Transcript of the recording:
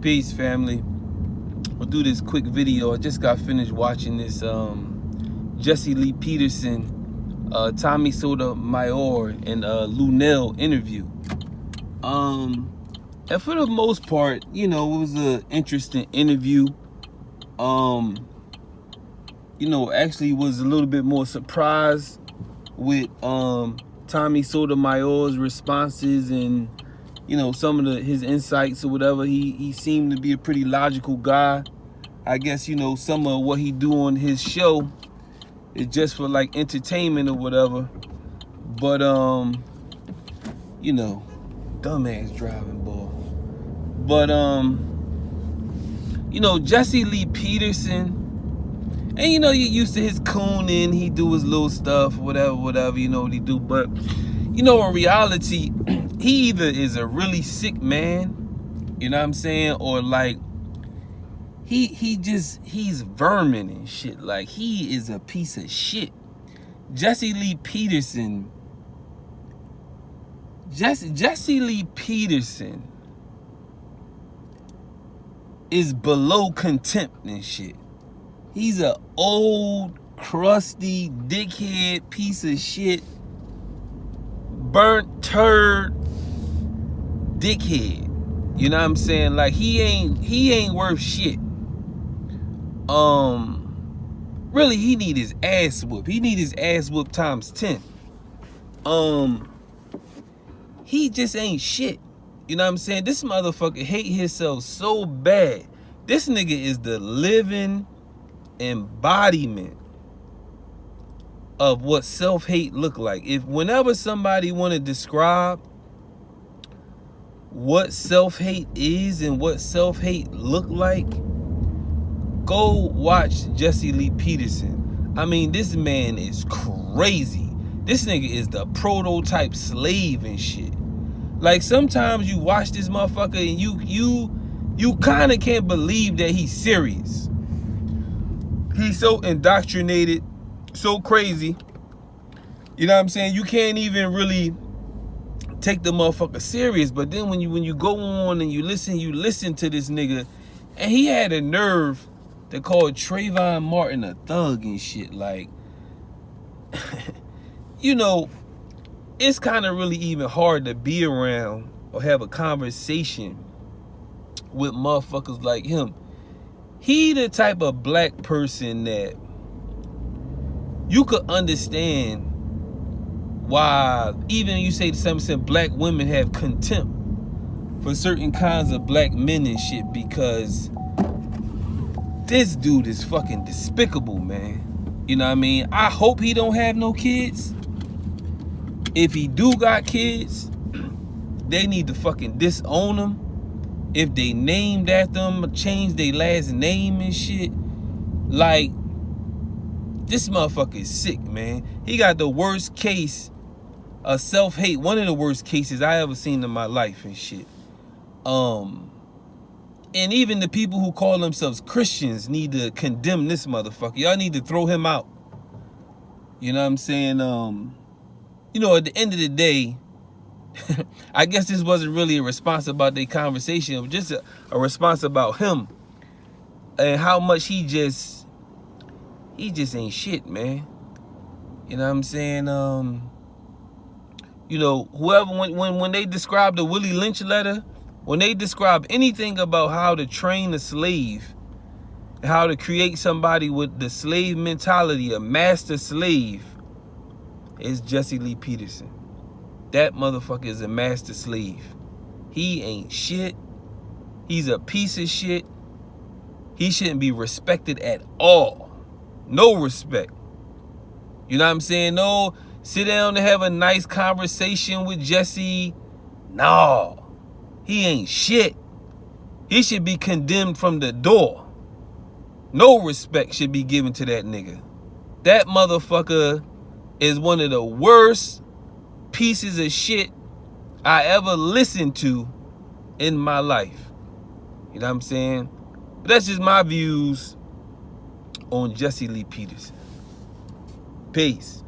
Peace, family. We'll do this quick video. I just got finished watching this Jesse Lee Peterson, Tommy Sotomayor, and Lunel interview. And for the most part, you know, it was an interesting interview. Actually was a little bit more surprised with Tommy Sotomayor's responses and some of his insights or whatever. He seemed to be a pretty logical guy. I guess some of what he do on his show is just for like entertainment or whatever. But dumbass driving ball. But Jesse Lee Peterson, and you're used to his cooning, he do his little stuff, whatever, you know what he do. But in reality, he either is a really sick man, you know what I'm saying, or like he's vermin and shit. Like, he is a piece of shit. Jesse Lee Peterson is below contempt and shit. He's a old, crusty, dickhead piece of shit, burnt turd dickhead. You know what I'm saying? Like, he ain't worth shit. Really, he need his ass whooped. He need his ass whooped times 10. He just ain't shit. You know what I'm saying? This motherfucker hate himself so bad. This nigga is the living embodiment of what self-hate look like. Whenever somebody want to describe what self-hate is and what self-hate look like, go watch Jesse Lee Peterson. I mean, this man is crazy. This nigga is the prototype slave and shit. Like, sometimes you watch this motherfucker and you kind of can't believe that he's serious. He's so indoctrinated, so crazy. You know what I'm saying? You can't even really take the motherfucker serious. But then when you go on and you listen to this nigga, and he had a nerve to call Trayvon Martin a thug and shit. Like, it's kind of really even hard to be around or have a conversation with motherfuckers like him. He the type of black person that you could understand why even you say to some extent black women have contempt for certain kinds of black men and shit, because this dude is fucking despicable, man. You know what I mean? I hope he don't have no kids. If he do got kids, they need to fucking disown him. If they named after them, change their last name and shit. Like, this motherfucker is sick, man. He got the worst case of self-hate. One of the worst cases I ever seen in my life and shit. And even the people who call themselves Christians need to condemn this motherfucker. Y'all need to throw him out. You know what I'm saying? At the end of the day, I guess this wasn't really a response about their conversation. It was just a response about him and how much he just ain't shit, man. You know what I'm saying? Whoever, when they described the Willie Lynch letter, when they describe anything about how to train a slave, how to create somebody with the slave mentality, a master slave, it's Jesse Lee Peterson. That motherfucker is a master slave. He ain't shit. He's a piece of shit. He shouldn't be respected at all. No respect. You know what I'm saying? No, sit down and have a nice conversation with Jesse. No. He ain't shit. He should be condemned from the door. No respect should be given to that nigga. That motherfucker is one of the worst pieces of shit I ever listened to in my life. You know what I'm saying? But that's just my views on Jesse Lee Peterson. Peace.